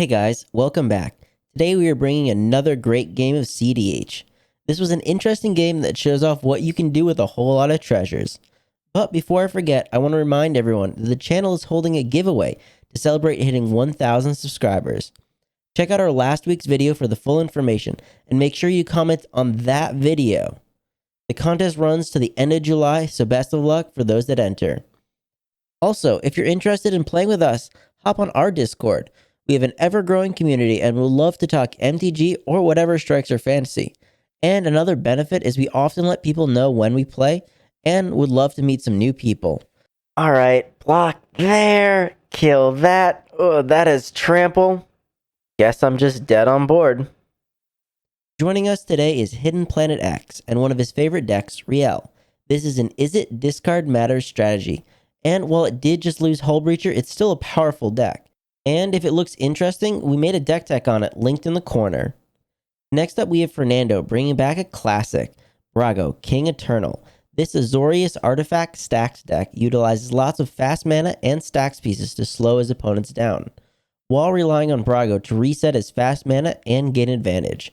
Hey guys, welcome back. Today we are bringing another great game of CEDH. This was an interesting game that shows off what you can do with a whole lot of treasures. But before I forget, I want to remind everyone that the channel is holding a giveaway to celebrate hitting 1,000 subscribers. Check out our last week's video for the full information and make sure you comment on that video. The contest runs to the end of July, so best of luck for those that enter. Also, if you're interested in playing with us, hop on our Discord. We have an ever-growing community and we'll love to talk MTG or whatever strikes our fancy. And another benefit is we often let people know when we play and would love to meet some new people. Alright, block there, kill that. Oh, that is trample. Guess I'm just dead on board. Joining us today is Hidden Planet X and one of his favorite decks, Rielle. This is an Is It Discard Matters strategy. And while it did just lose Hull Breacher, it's still a powerful deck. And if it looks interesting, we made a deck tech on it, linked in the corner. Next up, we have Fernando, bringing back a classic, Brago, King Eternal. This Azorius artifact stax deck utilizes lots of fast mana and stax pieces to slow his opponents down, while relying on Brago to reset his fast mana and gain advantage.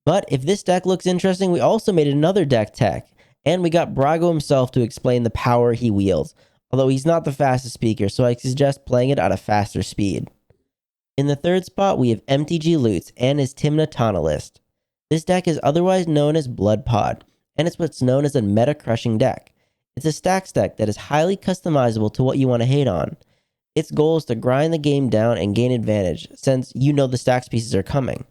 But if this deck looks interesting, we also made another deck tech, and we got Brago himself to explain the power he wields. Although he's not the fastest speaker, so I suggest playing it at a faster speed. In the third spot, we have mtga Loots and his Tymna Tana list. This deck is otherwise known as Blood Pod, and it's what's known as a meta-crushing deck. It's a stax deck that is highly customizable to what you want to hate on. Its goal is to grind the game down and gain advantage, since you know the stax pieces are coming.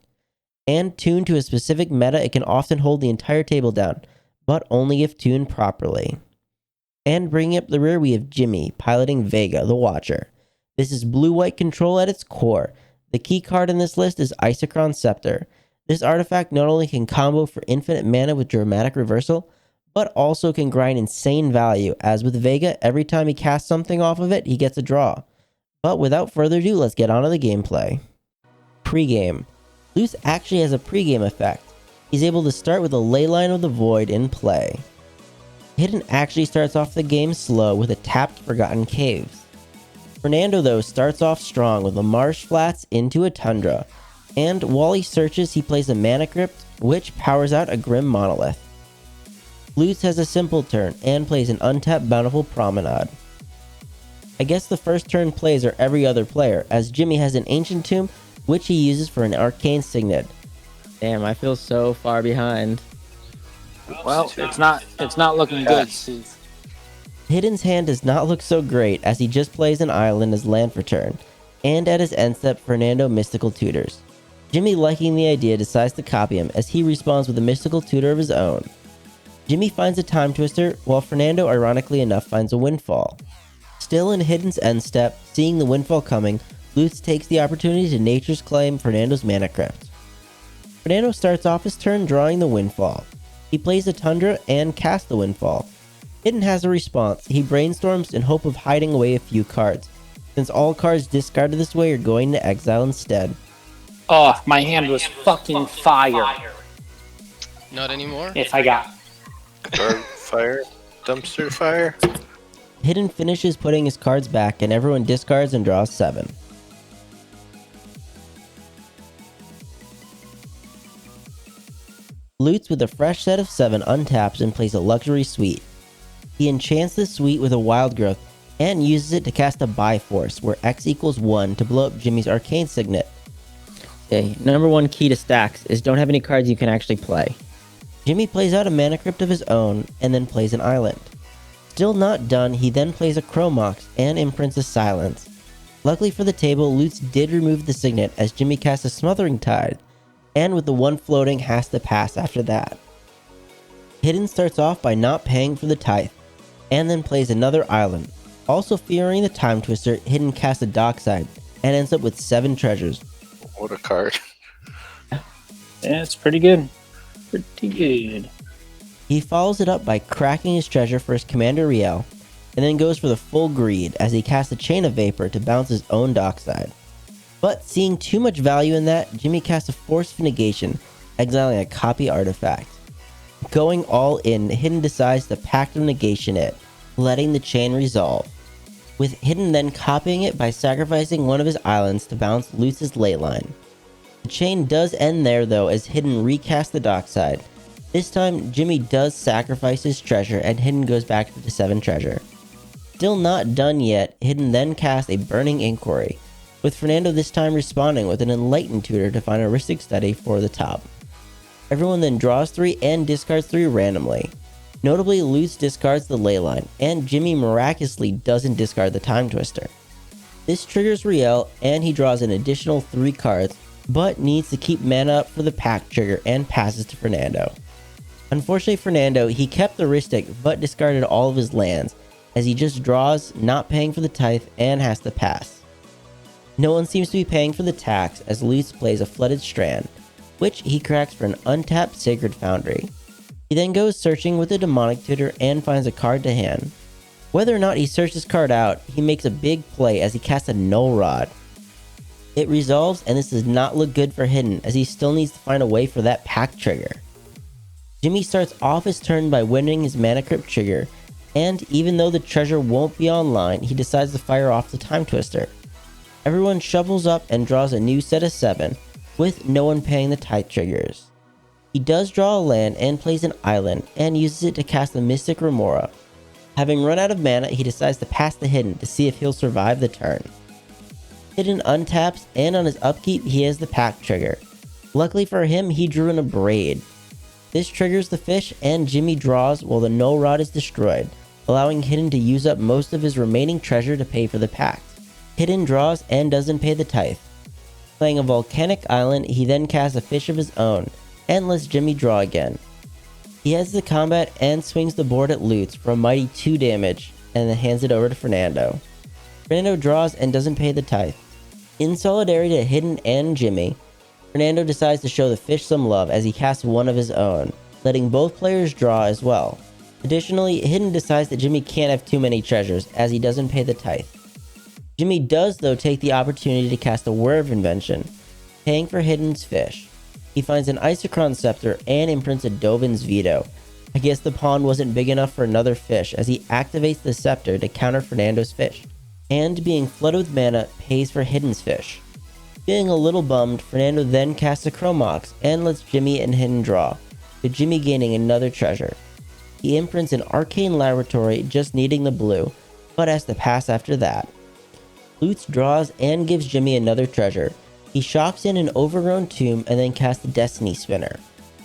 And tuned to a specific meta, it can often hold the entire table down, but only if tuned properly. And bringing up the rear, we have Jimmy, piloting Vega, the Watcher. This is blue-white control at its core. The key card in this list is Isochron Scepter. This artifact not only can combo for infinite mana with dramatic reversal, but also can grind insane value, as with Vega, every time he casts something off of it, he gets a draw. But without further ado, let's get on to the gameplay. Pre-game. Luce actually has a pre-game effect. He's able to start with a Leyline of the Void in play. Hidden actually starts off the game slow with a tapped Forgotten Caves. Fernando though starts off strong with a Marsh Flats into a Tundra, and while he searches he plays a Mana Crypt, which powers out a Grim Monolith. Luce has a simple turn and plays an untapped Bountiful Promenade. I guess the first turn plays are every other player, as Jimmy has an Ancient Tomb which he uses for an Arcane Signet. Damn, I feel so far behind. Well, it's not looking good, Cedh. Hidden's hand does not look so great as he just plays an island as land for turn, and at his end step, Fernando Mystical Tutors. Jimmy, liking the idea, decides to copy him as he responds with a Mystical Tutor of his own. Jimmy finds a Time Twister, while Fernando, ironically enough, finds a Windfall. Still in Hidden's end step, seeing the Windfall coming, Lutz takes the opportunity to Nature's Claim Fernando's Mana Crypt. Fernando starts off his turn drawing the Windfall. He plays a Tundra and casts the Windfall. Hidden has a response. He brainstorms in hope of hiding away a few cards, since all cards discarded this way are going to exile instead. Oh, my hand was fucking fire. Not anymore? Yes, I got. Guard fire, dumpster fire. Hidden finishes putting his cards back and everyone discards and draws 7. Loots with a fresh set of 7 untaps and plays a Luxury Suite. He enchants this suite with a Wild Growth and uses it to cast a Biforce, where X equals 1 to blow up Jimmy's Arcane Signet. Okay, number 1 key to stacks is don't have any cards you can actually play. Jimmy plays out a Mana Crypt of his own and then plays an Island. Still not done, he then plays a Chromox and imprints a Silence. Luckily for the table, Lutz did remove the Signet as Jimmy casts a Smothering Tide, and with the one floating has to pass after that. Hidden starts off by not paying for the Tithe, and then plays another Island. Also fearing the Time Twister, Hidden casts a Dockside, and ends up with 7 treasures. What a card. Yeah, it's pretty good. Pretty good. He follows it up by cracking his treasure for his commander Rielle, and then goes for the full greed as he casts a Chain of Vapor to bounce his own Dockside. But seeing too much value in that, Jimmy casts a Force of Negation, exiling a copy artifact. Going all in, Hidden decides to Pact of Negation it, letting the chain resolve. with Hidden then copying it by sacrificing one of his islands to bounce Lutz's ley line. The chain does end there though, as Hidden recasts the dockside. This time, Jimmy does sacrifice his treasure and Hidden goes back to the 7 treasure. Still not done yet, Hidden then casts a Burning Inquiry, with Fernando this time responding with an Enlightened Tutor to find a Heuristic Study for the top. Everyone then draws 3 and discards 3 randomly. Notably, Lutz discards the ley line, and Jimmy miraculously doesn't discard the Time Twister. This triggers Rielle, and he draws an additional 3 cards, but needs to keep mana up for the pack trigger and passes to Fernando. Unfortunately Fernando, he kept the Heuristic but discarded all of his lands, as he just draws, not paying for the Tithe, and has to pass. No one seems to be paying for the tax, as Lutz plays a Flooded Strand, which he cracks for an untapped Sacred Foundry. He then goes searching with a Demonic Tutor and finds a card to hand. Whether or not he searches this card out, he makes a big play as he casts a Null Rod. It resolves, and this does not look good for Hidden, as he still needs to find a way for that pack trigger. Jimmy starts off his turn by winning his Mana Crypt trigger, and even though the treasure won't be online, he decides to fire off the Time Twister. Everyone shovels up and draws a new set of 7, with no one paying the Tithe triggers. He does draw a land and plays an island, and uses it to cast the Mystic Remora. Having run out of mana, he decides to pass the Hidden to see if he'll survive the turn. Hidden untaps, and on his upkeep he has the pack trigger. Luckily for him, he drew an Abrade. This triggers the fish, and Jimmy draws while the Null Rod is destroyed, allowing Hidden to use up most of his remaining treasure to pay for the pact. Hidden draws and doesn't pay the Tithe. Playing a Volcanic Island, he then casts a fish of his own, and lets Jimmy draw again. He has the combat and swings the board at Lutz for a mighty 2 damage, and then hands it over to Fernando. Fernando draws and doesn't pay the Tithe. In solidarity to Hidden and Jimmy, Fernando decides to show the fish some love as he casts one of his own, letting both players draw as well. Additionally, Hidden decides that Jimmy can't have too many treasures as he doesn't pay the Tithe. Jimmy does though take the opportunity to cast a Werve Invention, paying for Hidden's fish. He finds an Isochron Scepter and imprints a Dovin's Veto. I guess the pond wasn't big enough for another fish as he activates the Scepter to counter Fernando's fish. And being flooded with mana pays for Hidden's fish. Feeling a little bummed, Fernando then casts a Chromox and lets Jimmy and Hidden draw, with Jimmy gaining another treasure. He imprints an Arcane Laboratory, just needing the blue, but has to pass after that. Lutz draws and gives Jimmy another treasure. He shocks in an Overgrown Tomb and then casts the Destiny Spinner.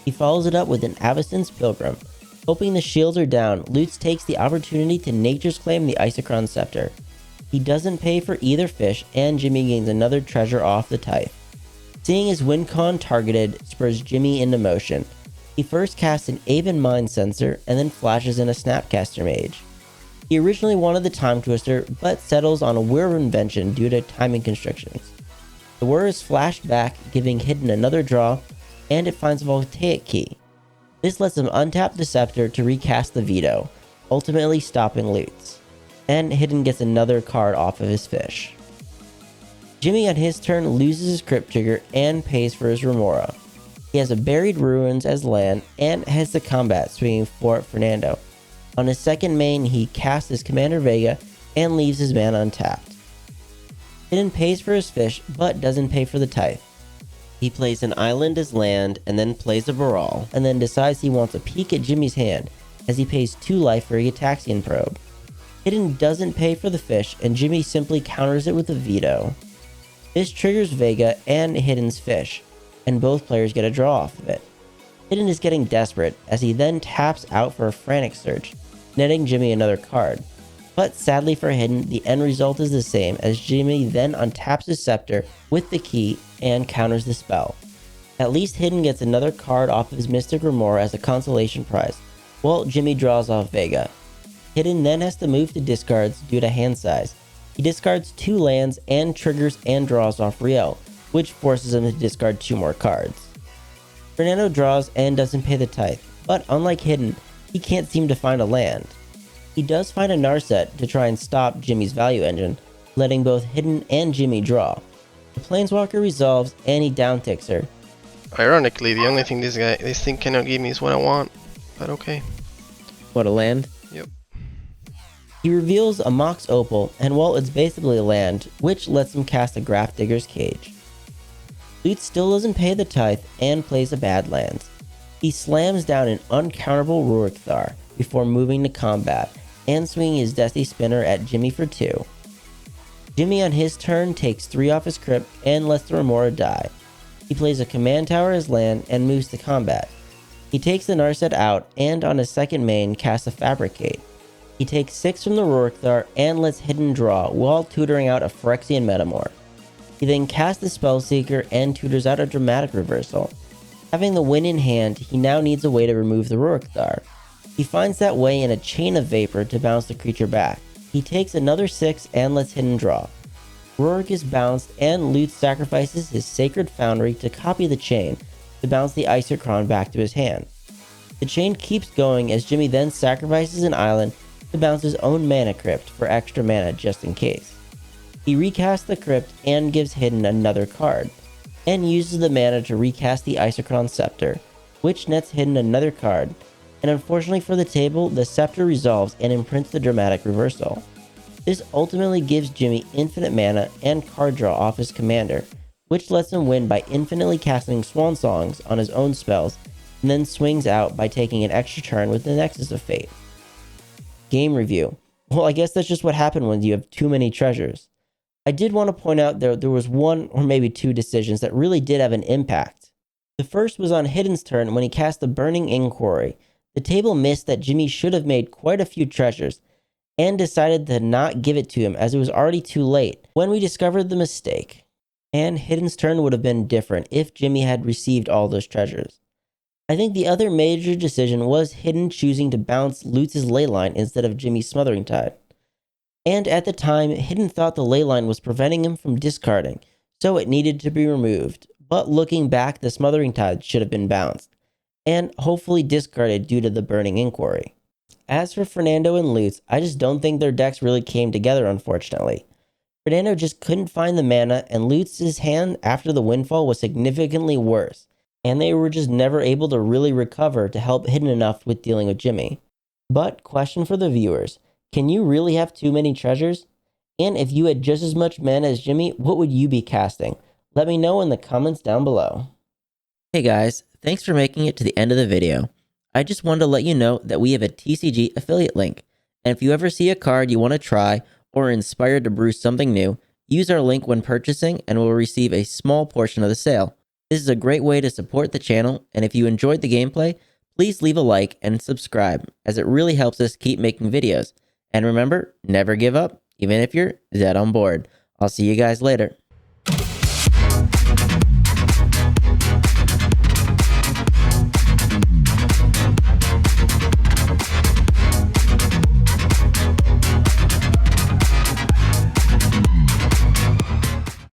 He follows it up with an Avacyn's Pilgrim. Hoping the shields are down, Lutz takes the opportunity to Nature's Claim the Isochron Scepter. He doesn't pay for either fish, and Jimmy gains another treasure off the Tithe. Seeing his win con targeted spurs Jimmy into motion. He first casts an Aven Mind Sensor and then flashes in a Snapcaster Mage. He originally wanted the Time Twister, but settles on a Whir Invention due to timing constrictions. The Whir is flashed back, giving Hidden another draw, and it finds a Voltaic Key. This lets him untap the Scepter to recast the Veto, ultimately stopping Lutz. And Hidden gets another card off of his fish. Jimmy on his turn loses his Crypt Trigger and pays for his Remora. He has a Buried Ruins as land and heads to combat, swinging for Fernando. On his second main, he casts his Commander Vega and leaves his mana untapped. Hidden pays for his fish, but doesn't pay for the Tithe. He plays an island as land, and then plays a Baral, and then decides he wants a peek at Jimmy's hand, as he pays 2 life for a Gitaxian Probe. Hidden doesn't pay for the fish, and Jimmy simply counters it with a Veto. This triggers Vega and Hidden's fish, and both players get a draw off of it. Hidden is getting desperate, as he then taps out for a Frantic Search, netting Jimmy another card. But sadly for Hidden, the end result is the same, as Jimmy then untaps his Scepter with the key and counters the spell. At least Hidden gets another card off of his Mystic Remora as a consolation prize, while Jimmy draws off Vega. Hidden then has to move to discards due to hand size. He discards 2 lands and triggers and draws off Rielle, which forces him to discard 2 more cards. Fernando draws and doesn't pay the Tithe, but unlike Hidden, he can't seem to find a land. He does find a Narset to try and stop Jimmy's value engine, letting both Hidden and Jimmy draw. The Planeswalker resolves and he downticks her. Ironically, the only thing this thing cannot give me is what I want. But okay. What, a land? Yep. He reveals a Mox Opal, and well, it's basically land, which lets him cast a Grafdigger's Cage. Lute still doesn't pay the tithe and plays a Badlands. He slams down an uncounterable Rurikthar before moving to combat and swinging his Dusty Spinner at Jimmy for 2. Jimmy on his turn takes 3 off his crypt and lets the Remora die. He plays a Command Tower as land and moves to combat. He takes the Narset out and on his second main casts a Fabricate. He takes 6 from the Rurikthar and lets Hidden draw while tutoring out a Phyrexian Metamorph. He then casts the Spellseeker and tutors out a Dramatic Reversal. Having the win in hand, he now needs a way to remove the Rurikthar. He finds that way in a Chain of Vapor to bounce the creature back. He takes another 6 and lets Hidden draw. Rurik is bounced and Lute sacrifices his Sacred Foundry to copy the Chain to bounce the Isochron back to his hand. The chain keeps going as Jimmy then sacrifices an island to bounce his own Mana Crypt for extra mana just in case. He recasts the Crypt and gives Hidden another card, and uses the mana to recast the Isochron Scepter, which nets Hidden another card, and unfortunately for the table, the Scepter resolves and imprints the Dramatic Reversal. This ultimately gives Jimmy infinite mana and card draw off his commander, which lets him win by infinitely casting Swan Songs on his own spells, and then swings out by taking an extra turn with the Nexus of Fate. Game review. Well, I guess that's just what happened when you have too many treasures. I did want to point out there was one or maybe 2 decisions that really did have an impact. The first was on Hidden's turn when he cast the Burning Inquiry. The table missed that Jimmy should have made quite a few treasures, and decided to not give it to him as it was already too late when we discovered the mistake. And Hidden's turn would have been different if Jimmy had received all those treasures. I think the other major decision was Hidden choosing to bounce Lute's Leyline instead of Jimmy's Smothering Tide. And at the time, Hidden thought the Leyline was preventing him from discarding, so it needed to be removed. But looking back, the Smothering Tide should have been bounced, and hopefully discarded due to the Burning Inquiry. As for Fernando and Lutz, I just don't think their decks really came together, unfortunately. Fernando just couldn't find the mana, and Lutz's hand after the windfall was significantly worse, and they were just never able to really recover to help Hidden enough with dealing with Jimmy. But question for the viewers, can you really have too many treasures? And if you had just as much mana as Jimmy, what would you be casting? Let me know in the comments down below. Hey guys, thanks for making it to the end of the video. I just wanted to let you know that we have a TCG affiliate link, and if you ever see a card you want to try or are inspired to brew something new, use our link when purchasing and we'll receive a small portion of the sale. This is a great way to support the channel, and if you enjoyed the gameplay, please leave a like and subscribe, as it really helps us keep making videos. And remember, never give up, even if you're dead on board. I'll see you guys later.